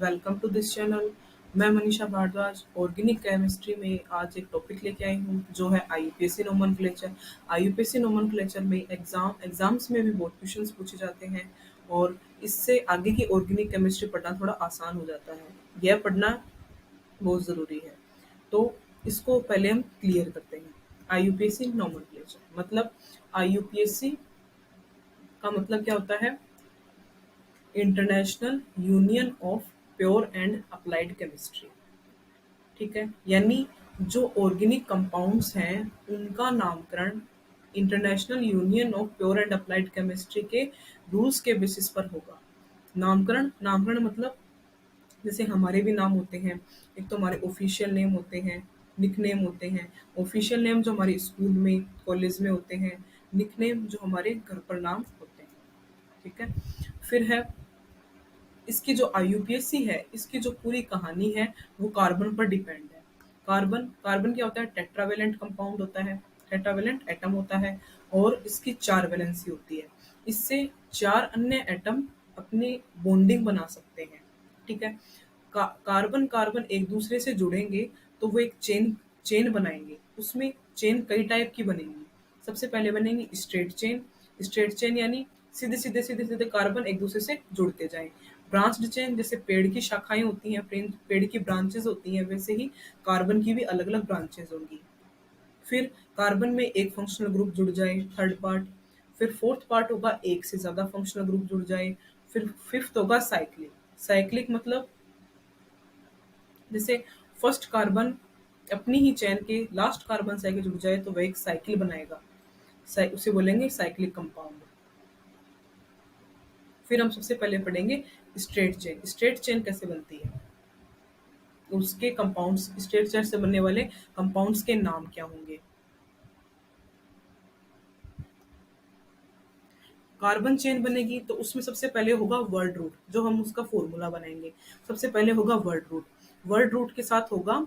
Welcome to this channel. मैं Manisha Bhardwaj organic chemistry में आज एक टॉपिक लेके आई हूँ जो है आईयूपीएससी नोमेनक्लेचर। आईयूपीएससी नोमेनक्लेचर में एग्जाम्स में भी बहुत क्वेश्चंस पूछे जाते हैं और इससे आगे की ऑर्गेनिक केमिस्ट्री पढ़ना थोड़ा आसान हो जाता है। यह पढ़ना बहुत ज़रूरी है। तो इसको पहले हम क्लियर करते हैं। आईयूपीएससी नोमेनक्लेचर मतलब आईयूपीएससी का मतलब क्या होता है? International union of pure and applied chemistry. ठीक है, यानी जो ऑर्गेनिक कंपाउंड्स हैं उनका नामकरण international union of pure and applied chemistry के रूल्स के बेसिस पर होगा। नामकरण नामकरण मतलब जैसे हमारे भी नाम होते हैं। एक तो हमारे ऑफिशियल नेम होते हैं, निक नेम होते हैं। ऑफिशियल नेम जो हमारे स्कूल में कॉलेज में होते हैं, निक नेम जो हमारे घर पर नाम होते हैं। ठीक है, फिर है इसकी जो आईयूपीएससी है, इसकी जो पूरी कहानी है वो कार्बन पर डिपेंड है। कार्बन कार्बन क्या होता है? टेट्रावेलेंट कंपाउंड होता है, टेट्रावेलेंट एटम होता है और इसकी 4 वैलेंसी होती है। इससे 4 अन्य एटम अपनी बॉन्डिंग बना सकते हैं। ठीक है, कार्बन कार्बन एक दूसरे से जुड़ेंगे तो वो एक चेन चेन बनाएंगे। उसमें चेन कई टाइप की बनेंगी। सबसे पहले बनेंगी स्ट्रेट चेन। स्ट्रेट चेन यानी सीधे सीधे कार्बन एक दूसरे से जुड़ते जाएं। ब्रांच्ड चेन जैसे पेड़ की शाखाएं होती हैं, पेड़ की ब्रांचेस होती हैं, वैसे ही कार्बन की भी अलग अलग ब्रांचेस होंगी। फिर कार्बन में एक फंक्शनल ग्रुप जुड़ जाए, थर्ड पार्ट। फिर फोर्थ पार्ट होगा एक से ज्यादा फंक्शनल ग्रुप जुड़ जाए। फिर फिफ्थ होगा साइक्लिक। साइक्लिक मतलब जैसे फर्स्ट कार्बन अपनी ही चैन के लास्ट कार्बन से आगे जुड़ जाए तो वह एक साइकिल बनाएगा। उसे बोलेंगे साइक्लिक कंपाउंड। फिर हम सबसे पहले पढ़ेंगे स्ट्रेट चेन। स्ट्रेट चेन कैसे बनती है, उसके कंपाउंड्स, स्ट्रेट चेन से बनने वाले कंपाउंड्स के नाम क्या होंगे। कार्बन चेन बनेगी तो उसमें सबसे पहले होगा वर्ड रूट, जो हम उसका फॉर्मूला बनाएंगे। सबसे पहले होगा वर्ड रूट। वर्ड रूट के साथ होगा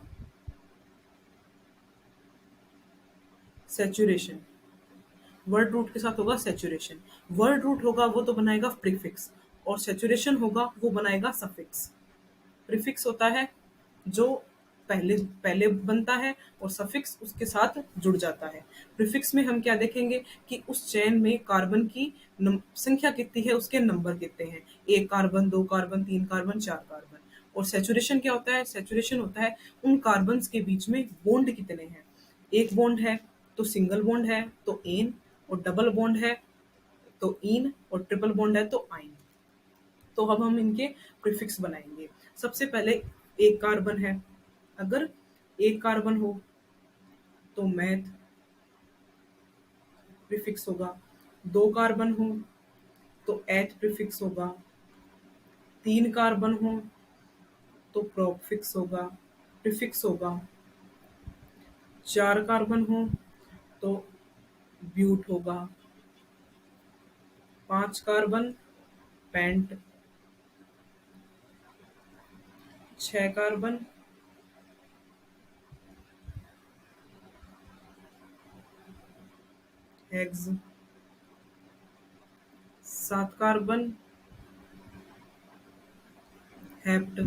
सैचुरेशन। वर्ड रूट के साथ होगा सैचुरेशन। वर्ड रूट होगा वो तो बनाएगा प्रीफिक्स और सैचुरेशन होगा वो बनाएगा सफिक्स। प्रीफिक्स होता है जो पहले पहले बनता है और सफिक्स उसके साथ जुड़ जाता है। प्रीफिक्स में हम क्या देखेंगे कि उस चेन में कार्बन की संख्या कितनी है, उसके नंबर कितने हैं। एक कार्बन, दो कार्बन, तीन कार्बन, चार कार्बन। और सैचुरेशन क्या होता है? सैचुरेशन होता है उन कार्बन के बीच में बॉन्ड कितने हैं। एक बॉन्ड है तो सिंगल बॉन्ड है तो एन, और डबल बॉन्ड है तो इन, और ट्रिपल बॉन्ड है तो आइन। तो अब हम इनके प्रीफिक्स बनाएंगे। सबसे पहले एक कार्बन है, अगर एक कार्बन हो तो मैथ प्रीफिक्स होगा। दो कार्बन हो तो एथ प्रीफिक्स होगा। तीन कार्बन हो तो प्रोफिक्स होगा, प्रीफिक्स होगा। चार कार्बन हो तो ब्यूट होगा। पांच कार्बन पेंट। छह कार्बन हेक्स। सात कार्बन हेप्ट।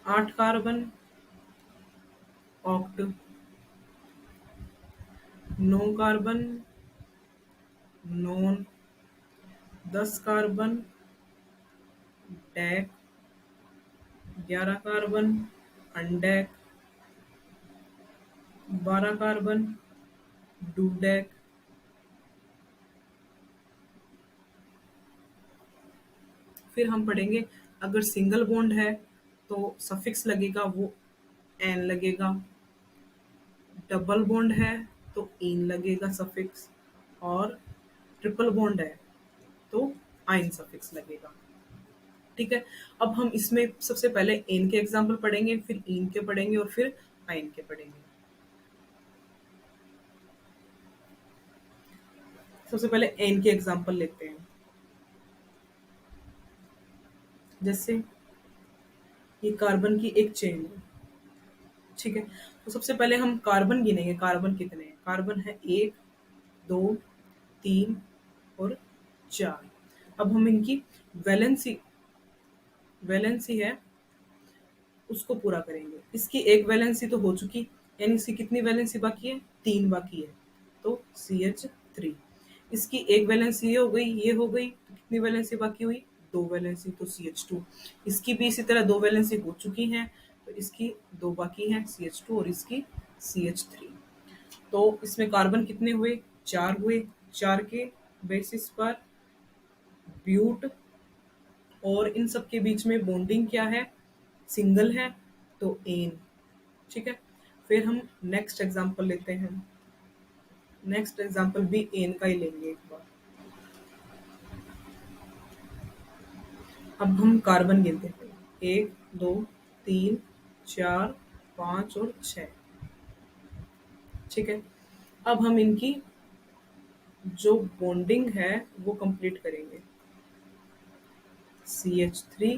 आठ कार्बन ऑक्ट। नौ carbon non. 10 carbon dec. 11 carbon undec. 12 carbon dodec. फिर हम पढ़ेंगे अगर सिंगल बॉन्ड है तो सफिक्स लगेगा वो एन लगेगा। डबल बॉन्ड है तो इन लगेगा सफिक्स। और ट्रिपल बॉन्ड है तो आइन सफिक्स लगेगा। ठीक है, अब हम इसमें सबसे पहले एन के एग्जाम्पल पढ़ेंगे, फिर इन के पढ़ेंगे और फिर आइन के पढ़ेंगे। सबसे पहले एन के एग्जाम्पल लेते हैं। जैसे ये कार्बन की एक चेन है। ठीक है, तो सबसे पहले हम कार्बन गिनेंगे। कार्बन कितने हैं? कार्बन है एक, दो, तीन और चार। अब हम इनकी वैलेंसी वैलेंसी है उसको पूरा करेंगे। इसकी एक वैलेंसी तो हो चुकी, यानी इसकी कितनी वैलेंसी बाकी है? 3 बाकी है, तो CH3। इसकी एक वैलेंसी ये हो गई, ये हो गई, तो कितनी वैलेंसी बाकी हुई? 2 वैलेंसी, तो CH2। इसकी भी इसी तरह 2 वैलेंसी हो चुकी हैं, तो इसकी 2 बाकी हैं, CH2, और इसकी CH3। तो इसमें कार्बन कितने हुए? 4 हुए। 4 के बेसिस पर ब्यूट, और इन सब के बीच में बॉन्डिंग क्या है? सिंगल है, तो एन। ठीक है, फिर हम नेक्स्ट एग्जांपल लेते हैं। नेक्स्ट एग्जांपल भी एन का ही लेंगे एक बार। अब हम कार्बन गिनते हैं, 1 2 3 4 5 और 6। ठीक है, अब हम इनकी जो बॉन्डिंग है वो कंप्लीट करेंगे। CH3,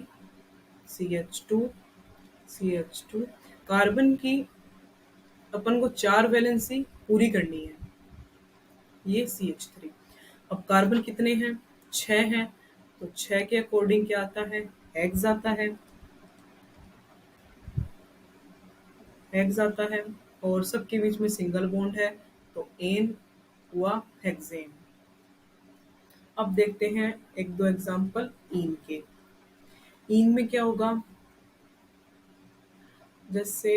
CH2, CH2। कार्बन की अपन को 4 वैलेंसी पूरी करनी है, ये CH3। अब कार्बन कितने हैं? 6 हैं, तो 6 के अकॉर्डिंग क्या आता है? हेक्स आता है। हेक्स आता है, और सबके बीच में सिंगल बॉन्ड है, तो एन हुआ हेक्सेन। अब देखते हैं एक दो एग्जांपल ईन के। ईन में क्या होगा? जैसे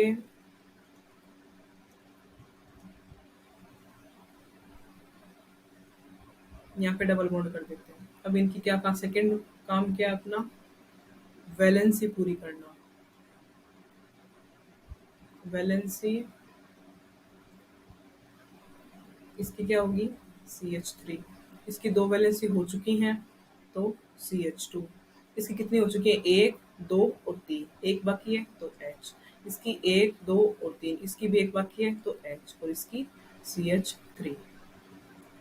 यहाँ पे डबल बॉन्ड कर देते हैं। अब इनकी क्या का सेकंड काम क्या है अपना? वैलेंसी पूरी करना। वैलेंसी इसकी क्या होगी? CH3। इसकी 2 वैलेंसी हो चुकी हैं, तो CH2। इसकी कितनी हो चुकी है? 1 2 और 3, एक बाकी है, तो H। इसकी 1 2 और 3, इसकी भी एक बाकी है, तो H, और इसकी CH3।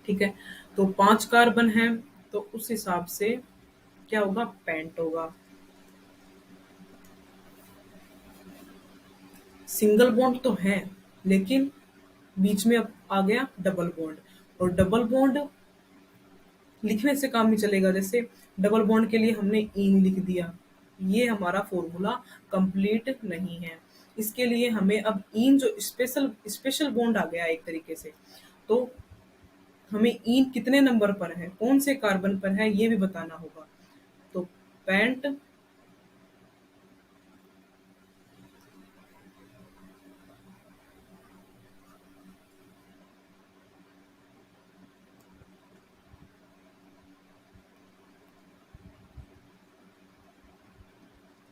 ठीक है, तो 5 कार्बन है, तो उस हिसाब से क्या होगा? पेंट होगा। सिंगल बॉन्ड तो है, लेकिन बीच में अब आ गया डबल बॉन्ड, और डबल बॉन्ड लिखने से काम नहीं चलेगा। जैसे डबल बॉन्ड के लिए हमने इन लिख दिया, ये हमारा फॉर्मूला कंप्लीट नहीं है। इसके लिए हमें अब इन जो स्पेशल स्पेशल बॉन्ड आ गया एक तरीके से, तो हमें इन कितने नंबर पर है, कौन से कार्बन पर है, ये भी बताना होगा। तो पेंट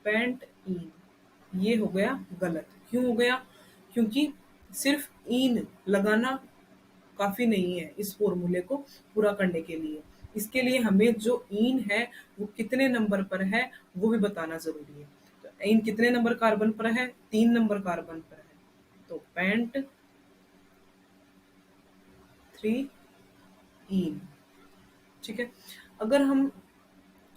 पेंट इन, ये हो गया गलत। क्यों हो गया? क्योंकि सिर्फ इन लगाना काफी नहीं है इस फॉर्मूले को पूरा करने के लिए। इसके लिए हमें जो इन है वो कितने नंबर पर है वो भी बताना जरूरी है। तो इन कितने नंबर कार्बन पर है? 3 नंबर कार्बन पर है, तो पेंट 3 इन। ठीक है, अगर हम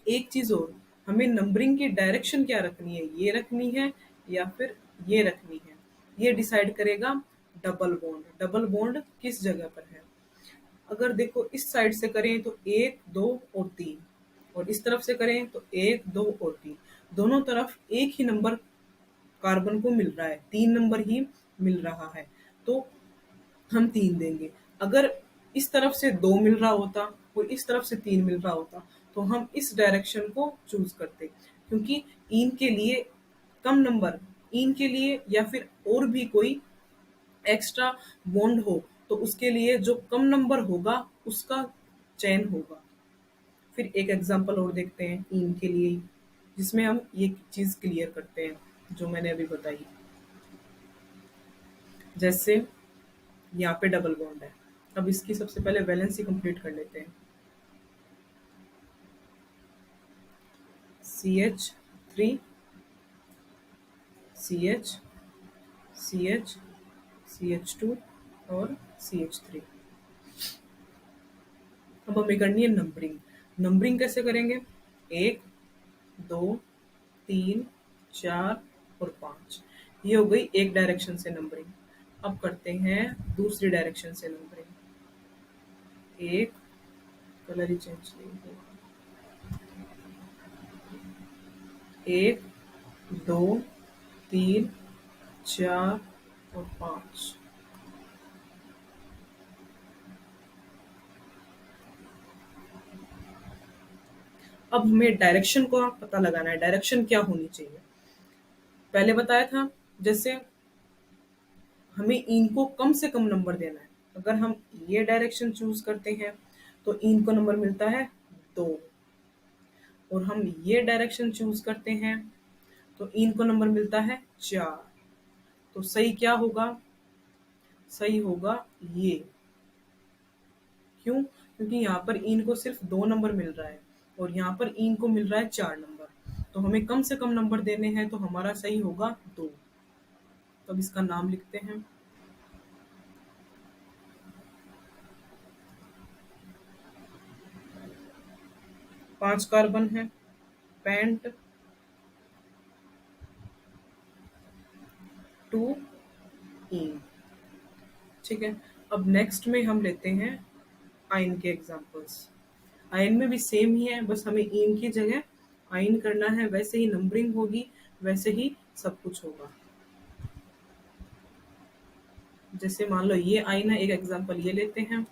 एक चीज और, हमें नंबरिंग की डायरेक्शन क्या रखनी है, ये रखनी है या फिर ये रखनी है, ये डिसाइड करेगा डबल बॉन्ड। डबल बॉन्ड किस जगह पर है? अगर देखो इस साइड से करें तो 1 2 और 3, और इस तरफ से करें तो 1 2 और 3, दोनों तरफ एक ही नंबर कार्बन को मिल रहा है, 3 नंबर ही मिल रहा है, तो हम 3 देंगे। अगर इस तरफ से 2 मिल रहा होता और इस तरफ से 3 मिल रहा होता, तो हम इस डायरेक्शन को चूज करते, क्योंकि इन के लिए कम नंबर, इन के लिए या फिर और भी कोई एक्स्ट्रा बॉन्ड हो, तो उसके लिए जो कम नंबर होगा उसका चयन होगा। फिर एक एग्जांपल और देखते हैं इन के लिए ही, जिसमें हम ये चीज क्लियर करते हैं जो मैंने अभी बताई। जैसे यहाँ पे डबल बॉन्ड है, अब इसकी सबसे पहले वैलेंसी कंप्लीट कर लेते हैं। CH3, CH, CH, CH2 और CH3। अब हमें करनी है नंबरिंग। नंबरिंग कैसे करेंगे? 1 2 3 4 और 5, ये हो गई एक डायरेक्शन से नंबरिंग। अब करते हैं दूसरी डायरेक्शन से नंबरिंग। एक कलर ही चेंज नहीं हुआ। एक, दो, तीन, चार और पाँच। अब हमें डायरेक्शन को पता लगाना है, डायरेक्शन क्या होनी चाहिए। पहले बताया था, जैसे हमें इनको कम से कम नंबर देना है। अगर हम ये डायरेक्शन चूज करते हैं तो इनको नंबर मिलता है 2, और हम ये डायरेक्शन चूज करते हैं तो इनको नंबर मिलता है 4। तो सही क्या होगा? सही होगा ये। क्यों? क्योंकि यहाँ पर इन को सिर्फ 2 नंबर मिल रहा है और यहाँ पर इन को मिल रहा है 4 नंबर। तो हमें कम से कम नंबर देने हैं, तो हमारा सही होगा 2। तो अब इसका नाम लिखते हैं। 5 कार्बन है, पेंट 2 इन। ठीक है। अब नेक्स्ट में हम लेते हैं आयन के एग्जांपल्स। आयन में भी सेम ही है, बस हमें इन की जगह आयन करना है, वैसे ही नंबरिंग होगी, वैसे ही सब कुछ होगा। जैसे मान लो ये आयन है, एक एग्जांपल ये लेते हैं।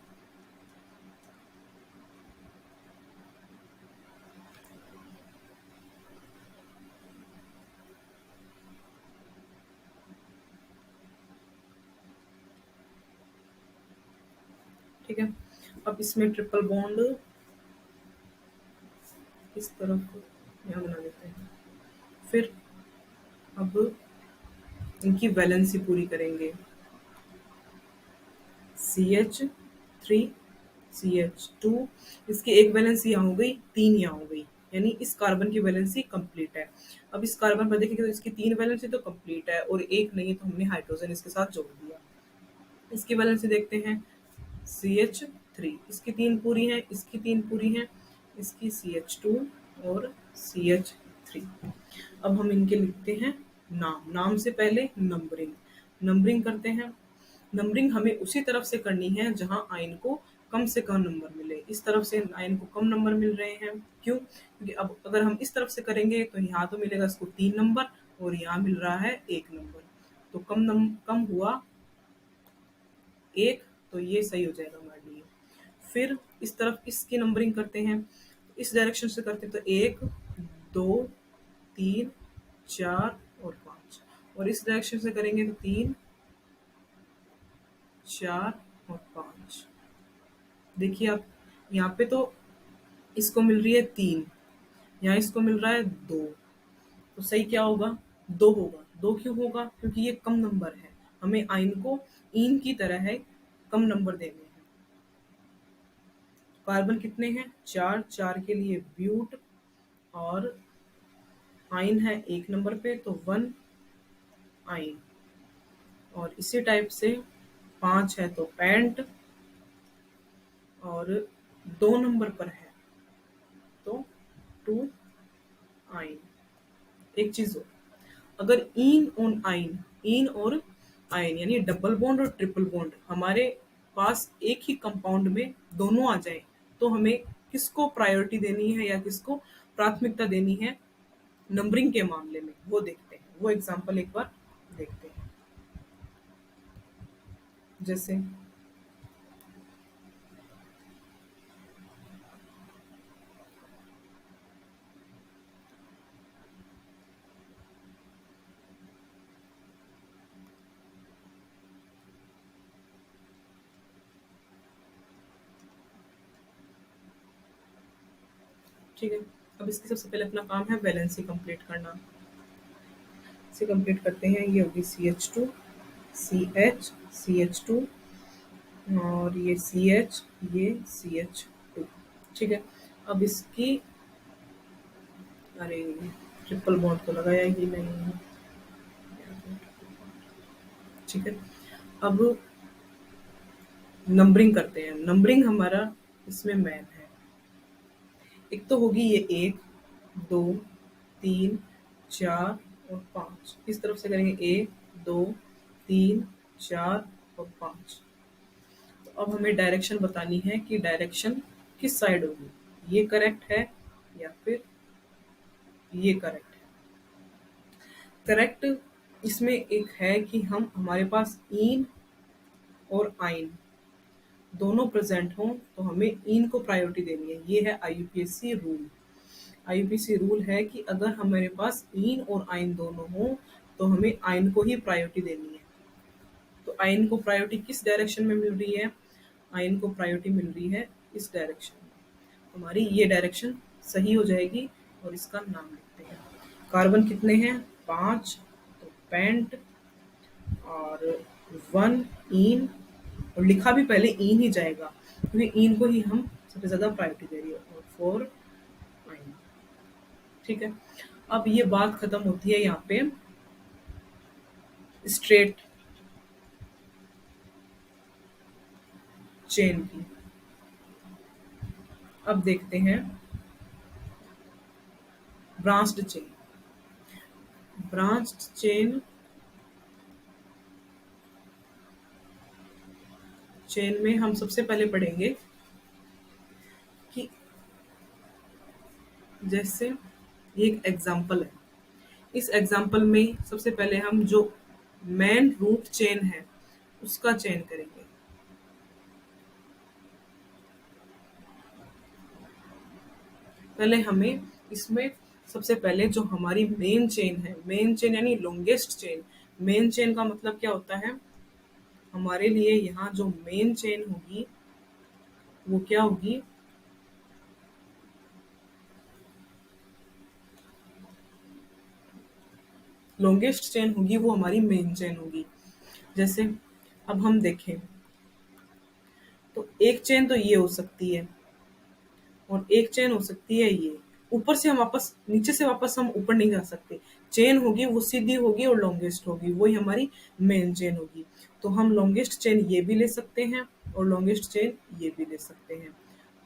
ठीक है। अब इसमें ट्रिपल बॉन्ड इस तरफ यहाँ बना देते हैं। फिर अब इनकी वैलेंसी पूरी करेंगे। CH3 CH2, इसकी एक वैलेंसी यहाँ हो गई, 3 यहाँ हो गई, यानी इस कार्बन की वैलेंसी कंप्लीट है। अब इस कार्बन पर देखेंगे तो इसकी 3 वैलेंसी तो कंप्लीट है और एक नहीं, तो हमने हाइड्रोजन इसके साथ जोड़ दिया। इसकी वैलेंसी देखते हैं। CH3, इसकी 3 पूरी है, इसकी 3 पूरी है, इसकी CH2 और CH3। अब हम इनके लिखते हैं नाम। नाम से पहले नंबरिंग। नंबरिंग करते हैं। नंबरिंग हमें उसी तरफ से करनी है जहां आयन को कम से कम नंबर मिले। इस तरफ से आयन को कम नंबर मिल रहे हैं, क्यों? क्योंकि अब अगर हम इस तरफ से करेंगे तो यहाँ तो मिलेगा इसको 3 नंबर और यहाँ मिल रहा है 1 नंबर। तो कम हुआ 1, तो ये सही हो जाएगा हमारे लिए। फिर इस तरफ इसकी नंबरिंग करते हैं, इस डायरेक्शन से करते हैं तो 1, 2, 3, 4 और 5, और इस डायरेक्शन से करेंगे तो 3, 4 और 5। देखिए आप, यहाँ पे तो इसको मिल रही है 3, यहाँ इसको मिल रहा है 2। तो सही क्या होगा? 2 होगा। 2 क्यों होगा? क्योंकि ये कम नंबर है। हमें आइन को इन की तरह है कम नंबर देने हैं। कार्बन कितने हैं? 4। 4 के लिए ब्यूट, और आइन है 1 नंबर पे तो 1 आइन। और इसी टाइप से 5 है तो पेंट, और 2 नंबर पर है तो 2 आइन। एक चीज हो, अगर इन और आयन यानी डबल बॉन्ड और ट्रिपल बॉन्ड हमारे पास एक ही कंपाउंड में दोनों आ जाए, तो हमें किसको प्रायोरिटी देनी है या किसको प्राथमिकता देनी है नंबरिंग के मामले में, वो देखते हैं। वो एग्जांपल एक बार देखते हैं। जैसे ठीक है। अब इसकी सबसे पहले अपना काम है वैलेंसी कंप्लीट करना। इसे कंप्लीट करते हैं। ये होगी CH2 CH2, और ये CH, ये CH2। ठीक है। अब इसकी, अरे ट्रिपल बॉन्ड तो लगाया ही नहीं। ठीक है। अब नंबरिंग करते हैं। नंबरिंग हमारा इसमें मैन है। एक तो होगी ये 1, 2, 3, 4 और 5। इस तरफ से करेंगे 1, 2, 3, 4 और 5। तो अब हमें डायरेक्शन बतानी है कि डायरेक्शन किस साइड होगी। ये करेक्ट है या फिर ये करेक्ट है। करेक्ट इसमें एक है कि हम हमारे पास इन और आइन दोनों प्रेजेंट हों तो हमें इन को प्रायोरिटी देनी है। ये है आईयूपीएसी रूल। आईयूपीएसी रूल है कि अगर हमारे पास इन और आइन दोनों हों तो हमें आइन को ही प्रायोरिटी देनी है। तो आइन को प्रायोरिटी किस डायरेक्शन में मिल रही है? आइन को प्रायोरिटी मिल रही है इस डायरेक्शन में। हमारी ये डायरेक्शन सही हो जाएगी और इसका नाम लिखते हैं। कार्बन कितने हैं? 5। तो पेंट और 1 इन, और लिखा भी पहले इन ही जाएगा क्योंकि इन को ही हम सबसे ज्यादा प्रायोरिटी दे रही है, और 4 आइन। ठीक है, अब ये बात खत्म होती है यहाँ पे स्ट्रेट चेन की। अब देखते हैं ब्रांच्ड चेन। ब्रांच्ड चेन में हम सबसे पहले पढ़ेंगे कि जैसे ये एक एग्जाम्पल है। इस एग्जाम्पल में सबसे पहले हम जो मेन रूट चेन है उसका चयन करेंगे। पहले हमें इसमें सबसे पहले जो हमारी मेन चेन है, मेन चेन यानी लॉन्गेस्ट चेन। मेन चेन का मतलब क्या होता है? हमारे लिए यहाँ जो मेन चेन होगी वो क्या होगी? लॉन्गेस्ट चेन होगी, वो हमारी मेन चेन होगी। जैसे अब हम देखें तो एक चेन तो ये हो सकती है और एक चेन हो सकती है ये। ऊपर से हम वापस, नीचे से वापस हम ऊपर नहीं जा सकते। चेन होगी वो सीधी होगी और लॉन्गेस्ट होगी, वही हमारी मेन चेन होगी। तो हम लॉन्गेस्ट चेन ये भी ले सकते हैं और लॉन्गेस्ट चेन ये भी ले सकते हैं।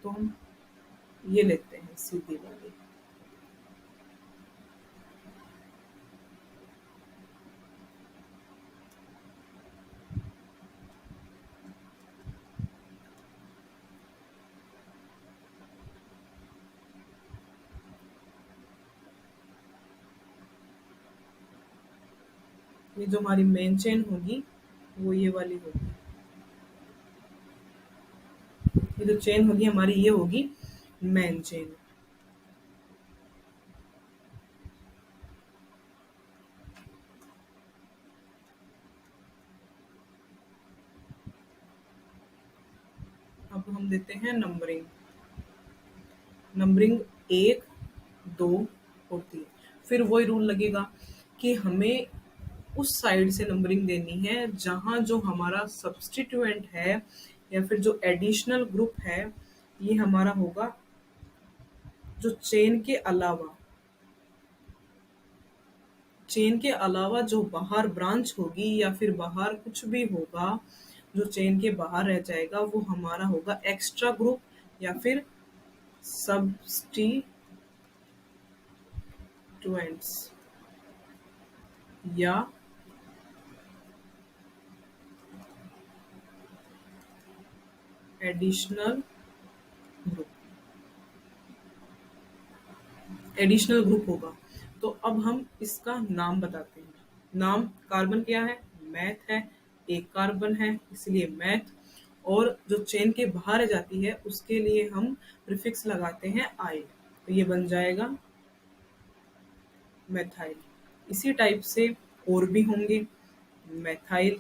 तो हम ये लेते हैं सीधी वाली। ये जो हमारी मेन चेन होगी वो ये वाली होगी। ये जो चेन होगी हमारी ये होगी मेन चेन। अब हम देते हैं नंबरिंग। नंबरिंग 1, 2 और 3। फिर वही रूल लगेगा कि हमें उस साइड से नंबरिंग देनी है जहां जो हमारा सब्स्टिट्यूएंट है या फिर जो एडिशनल ग्रुप है ये हमारा होगा जो चेन के अलावा जो बाहर ब्रांच होगी या फिर बाहर कुछ भी होगा जो चेन के बाहर रह जाएगा वो हमारा होगा एक्स्ट्रा ग्रुप या फिर सब्स्टिट्यूएंट्स या एडिशनल ग्रुप। एडिशनल ग्रुप होगा। तो अब हम इसका नाम बताते हैं। नाम, कार्बन क्या है? मैथ है। एक कार्बन है इसलिए मैथ। और जो चेन के बाहर जाती है उसके लिए हम प्रीफिक्स लगाते हैं आइल। तो ये बन जाएगा मेथाइल। इसी टाइप से और भी होंगे। मेथाइल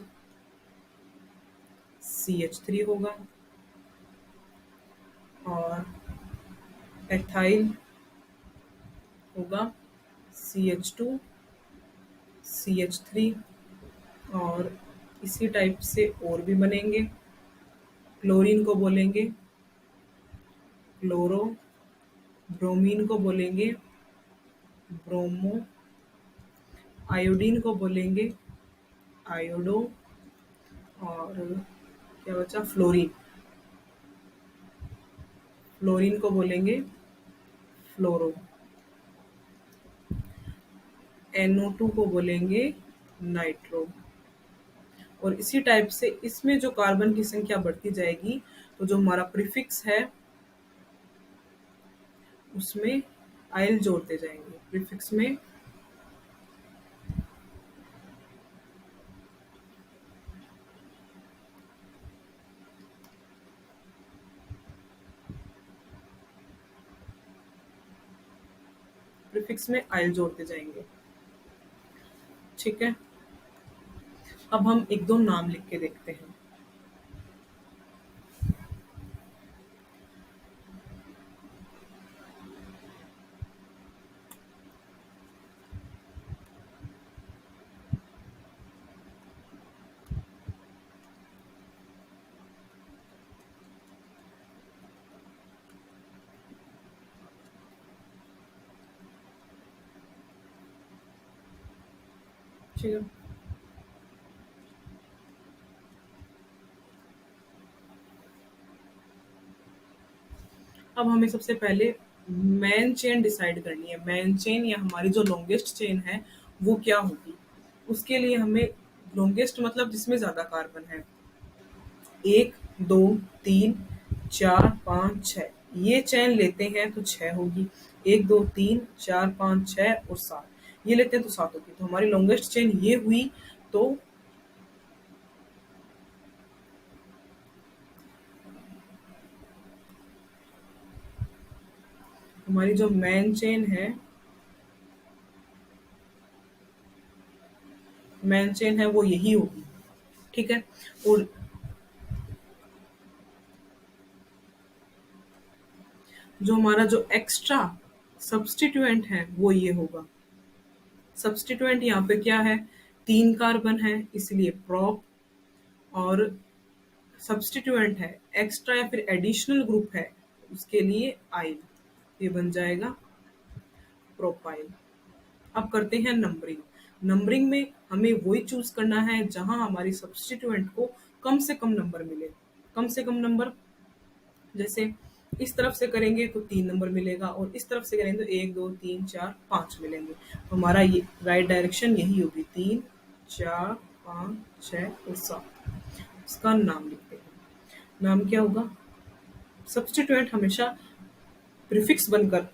CH3 होगा और एथाइल होगा CH2 CH3। और इसी टाइप से और भी बनेंगे। क्लोरीन को बोलेंगे क्लोरो, ब्रोमीन को बोलेंगे ब्रोमो, आयोडीन को बोलेंगे आयोडो, और क्या बचा? फ्लोरीन। फ्लोरीन को बोलेंगे फ्लोरो। NO2 को बोलेंगे नाइट्रो। और इसी टाइप से इसमें जो कार्बन की संख्या बढ़ती जाएगी तो जो हमारा प्रीफिक्स है उसमें आयल जोड़ते जाएंगे। प्रीफिक्स में प्रीफिक्स में आइल जोड़ते जाएंगे। ठीक है, अब हम एक दो नाम लिख के देखते हैं। ठीक है, अब हमें सबसे पहले मैन चेन डिसाइड करनी है। मैन चेन या हमारी जो लॉन्गेस्ट चेन है वो क्या होगी। उसके लिए हमें लॉन्गेस्ट मतलब जिसमें ज्यादा कार्बन है। एक, दो, तीन, चार, पाँच, छः, ये चेन लेते हैं तो छः होगी। एक, दो, तीन, चार, पाँच, छः और सात, ये लेते हैं तो सात होगी। तो हमारी लॉन्गेस्ट चेन ये हुई। तो हमारी जो मैन चेन है, मैन चेन है वो यही होगी। ठीक है, और जो हमारा जो एक्स्ट्रा सब्स्टिट्यूएंट है वो ये होगा। सब्स्टिट्यूएंट यहाँ पे क्या है, तीन कार्बन है इसलिए प्रोप, और सब्स्टिट्यूएंट है एक्स्ट्रा या फिर एडिशनल ग्रुप है उसके लिए आइल, ये बन जाएगा प्रोपाइल। अब करते हैं नंबरिंग। नंबरिंग में हमें वही चूज करना है जहां हमारी सब्स्टिट्यूएंट को कम से कम नंबर मिले। कम से कम नंबर, जैसे इस तरफ से करेंगे तो 3 नंबर मिलेगा और इस तरफ से करेंगे तो 1, 2, 3, 4, 5 मिलेंगे। तो हमारा ये राइट डायरेक्शन यही होगी, 3, 4, 5, 6 और 7। इसका नाम लिखते हैं। नाम क्या होगा। सब्स्टिट्यूएंट हमेशा प्रीफिक्स बनकर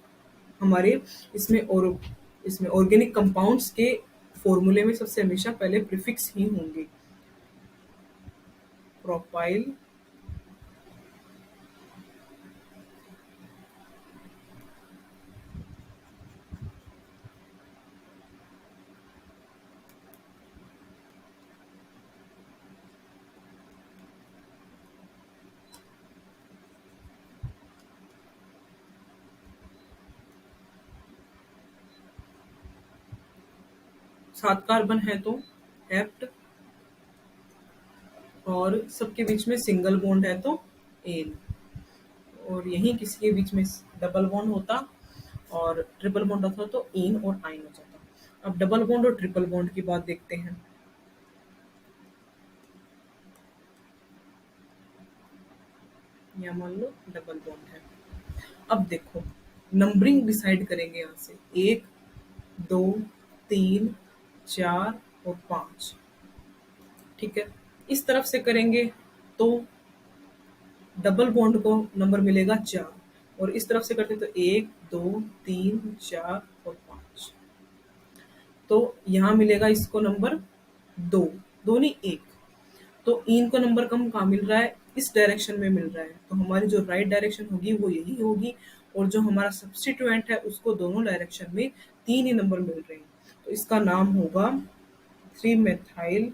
हमारे इसमें, और इसमें ऑर्गेनिक कंपाउंड्स के फॉर्मूले में सबसे हमेशा पहले प्रीफिक्स ही होंगे। प्रोपाइल, 7 कार्बन है तो हेप्ट, और सबके बीच में सिंगल बॉन्ड है तो एन, और यहीं किसी के बीच में डबल बॉन्ड होता और ट्रिपल बॉन्ड होता तो इन और आइन हो जाता। अब डबल बॉन्ड और ट्रिपल बॉन्ड की बात देखते हैं। या मान लो डबल बॉन्ड है। अब देखो, नंबरिंग डिसाइड करेंगे यहाँ से, 1, 2, 3, 4 और 5। ठीक है, इस तरफ से करेंगे तो डबल बॉन्ड को नंबर मिलेगा 4, और इस तरफ से करते तो 1, 2, 3, 4 और 5। तो यहाँ मिलेगा इसको नंबर 2, दो नहीं 1। तो इन को नंबर कम कहाँ मिल रहा है, इस डायरेक्शन में मिल रहा है। तो हमारी जो राइट डायरेक्शन होगी वो यही होगी, और जो हमारा सब्स्टिट्यूएंट है उसको दोनों डायरेक्शन में 3 ही नंबर मिल रहे हैं। तो इसका नाम होगा 3 मेथाइल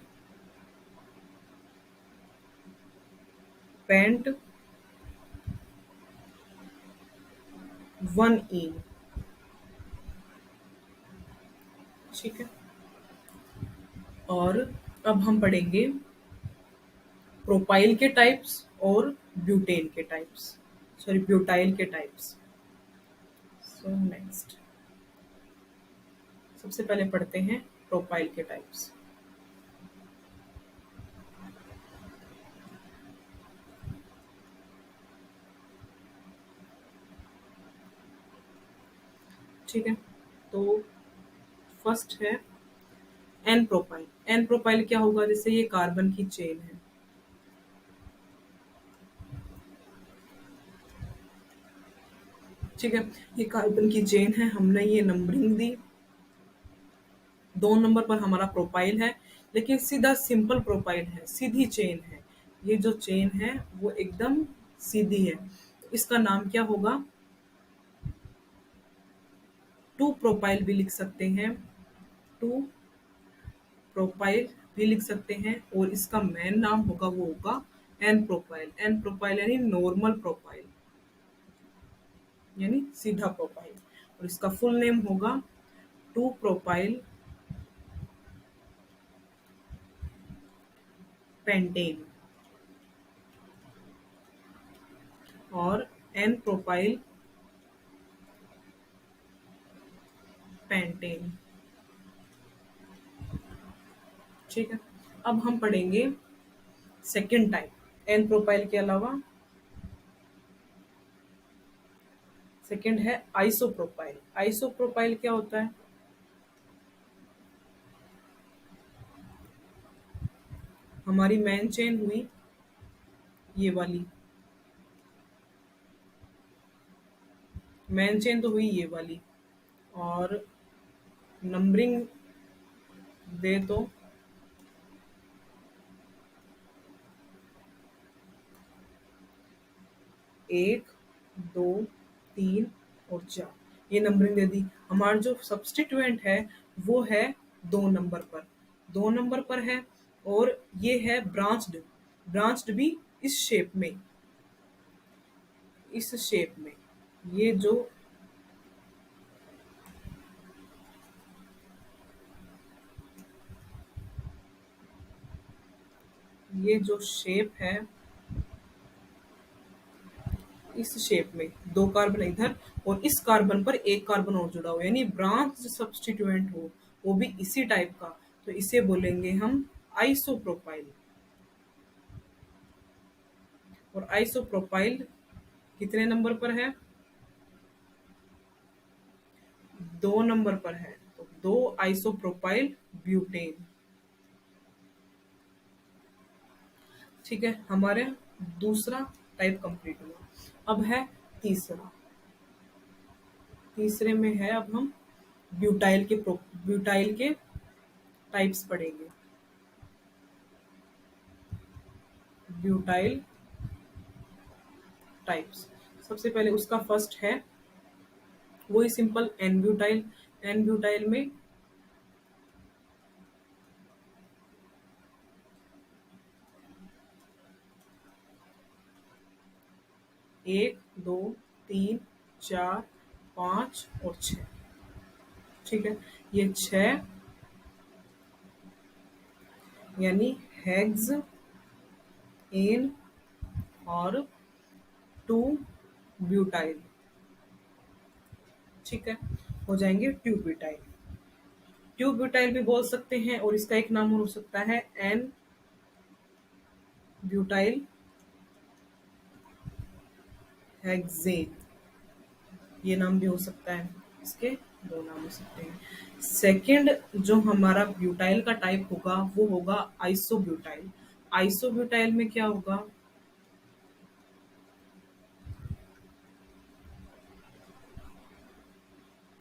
पेंट 1 इन। ठीक है, और अब हम पढ़ेंगे प्रोपाइल के टाइप्स और ब्यूटेन के टाइप्स, सॉरी ब्यूटाइल के टाइप्स। सो नेक्स्ट, सबसे पहले पढ़ते हैं प्रोपाइल के टाइप्स। ठीक है, तो फर्स्ट है एन प्रोपाइल। एन प्रोपाइल क्या होगा, जैसे ये कार्बन की चेन है। ठीक है, ये कार्बन की चेन है, हमने ये नंबरिंग दी। 2 नंबर पर हमारा प्रोपाइल है, लेकिन सीधा सिंपल प्रोपाइल है, सीधी चेन है। ये जो चेन है वो एकदम सीधी है। इसका नाम क्या होगा, टू प्रोपाइल भी लिख सकते हैं, टू प्रोपाइल भी लिख सकते हैं, और इसका मेन नाम होगा वो होगा एन प्रोपाइल। एन प्रोपाइल यानी नॉर्मल प्रोपाइल, यानी सीधा प्रोपाइल, और इसका फुल नेम होगा टू प्रोपाइल पेंटेन और एन प्रोपाइल पेंटेन। ठीक है, अब हम पढ़ेंगे सेकेंड टाइप एन प्रोपाइल के अलावा। सेकेंड है आइसोप्रोपाइल। आइसोप्रोपाइल क्या होता है? हमारी मेन चेन हुई ये वाली, मेन चेन तो हुई ये वाली, और नंबरिंग दे तो एक, दो, तीन और चार, ये नंबरिंग दे दी। हमारा जो सब्स्टिट्यूएंट है वो है 2 नंबर पर, 2 नंबर पर है, और ये है ब्रांच्ड, ब्रांच्ड भी इस शेप में, इस शेप में। ये जो ये जो शेप है, इस शेप में 2 कार्बन इधर और इस कार्बन पर एक कार्बन और जुड़ा हो, यानी ब्रांच सब्स्टिट्यूएंट हो, वो भी इसी टाइप का, तो इसे बोलेंगे हम आइसोप्रोपाइल। और आइसोप्रोपाइल कितने नंबर पर है? 2 नंबर पर है, तो दो आइसोप्रोपाइल ब्यूटेन। ठीक है, हमारे दूसरा टाइप कंप्लीट हुआ। अब है तीसरा। तीसरे में है, अब हम ब्यूटाइल के टाइप्स पढ़ेंगे। ब्यूटाइल टाइप्स, सबसे पहले उसका फर्स्ट है वही simple N butyl. N butyl में एक, दो, तीन, चार, पांच और छह। ठीक है, ये छह यानी हेक्स, एन और टू ब्यूटाइल। ठीक है, हो जाएंगे ट्यूब ब्यूटाइल। ट्यूब ब्यूटाइल भी बोल सकते हैं, और इसका एक नाम और हो सकता है एन ब्यूटाइल हेक्सेन, ये नाम भी हो सकता है। इसके 2 नाम हो सकते हैं। सेकंड जो हमारा ब्यूटाइल का टाइप होगा वो होगा आइसोब्यूटाइल। आइसोब्यूटाइल में क्या होगा?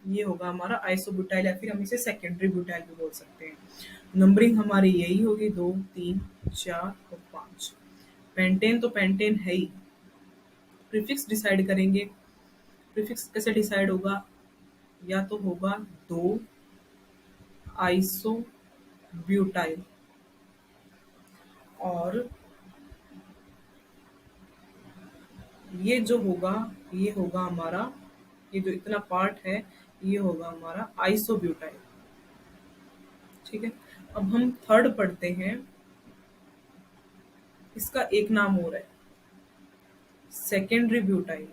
ये होगा हमारा आइसोब्यूटाइल, या फिर हम इसे सेकेंडरी ब्यूटाइल भी बोल सकते हैं। नंबरिंग हमारी यही होगी, 2, 3, 4 और 5। पेंटेन तो पेंटेन है ही। प्रीफिक्स डिसाइड करेंगे। प्रीफिक्स कैसे डिसाइड होगा? या तो होगा 2 आइसो ब्यूटाइल, और ये जो होगा ये होगा हमारा, ये जो इतना पार्ट है ये होगा हमारा आइसोब्यूटाइल। ठीक है, अब हम थर्ड पढ़ते हैं। इसका एक नाम और है secondary butyl,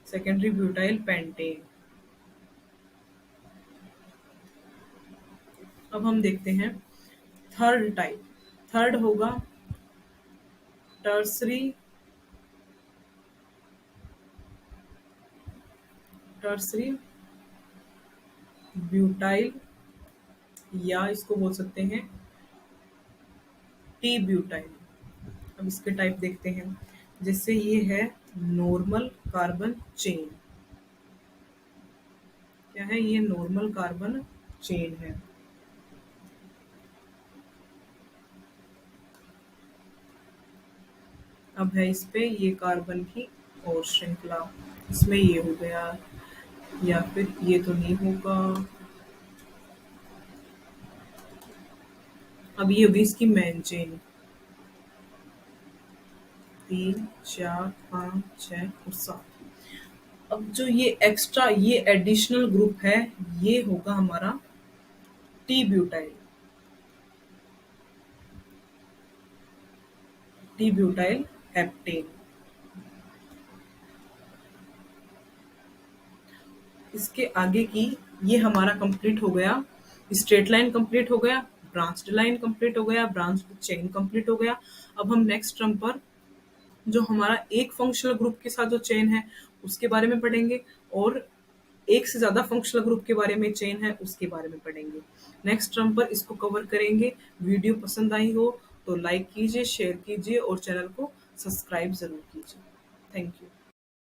secondary butyl pentane. अब हम देखते हैं थर्ड टाइप। थर्ड होगा टर्सरी, टर्सरी ब्यूटाइल, या इसको बोल सकते हैं टी ब्यूटाइल। अब इसके टाइप देखते हैं। जैसे ये है नॉर्मल कार्बन चेन। क्या है ये? नॉर्मल कार्बन चेन है। अब है इस पे ये कार्बन की और श्रृंखला, इसमें ये हो गया, या फिर ये तो नहीं होगा। अब ये होगी इसकी मेन चेन, 3, 4, 5, 6 और 7। अब जो ये एक्स्ट्रा, ये एडिशनल ग्रुप है, ये होगा हमारा T butyl. T butyl heptane. इसके आगे की, ये हमारा कंप्लीट हो गया, स्ट्रेट लाइन कंप्लीट हो गया, ब्रांच्ड लाइन कंप्लीट हो गया, ब्रांच चेन कंप्लीट हो गया। अब हम नेक्स्ट टर्म पर जो हमारा एक फंक्शनल ग्रुप के साथ जो चेन है उसके बारे में पढ़ेंगे, और एक से ज्यादा फंक्शनल ग्रुप के बारे में चेन है उसके बारे में पढ़ेंगे। नेक्स्ट टर्म पर इसको कवर करेंगे। वीडियो पसंद आई हो तो लाइक कीजिए, शेयर कीजिए और चैनल को सब्सक्राइब जरूर कीजिए। Thank you.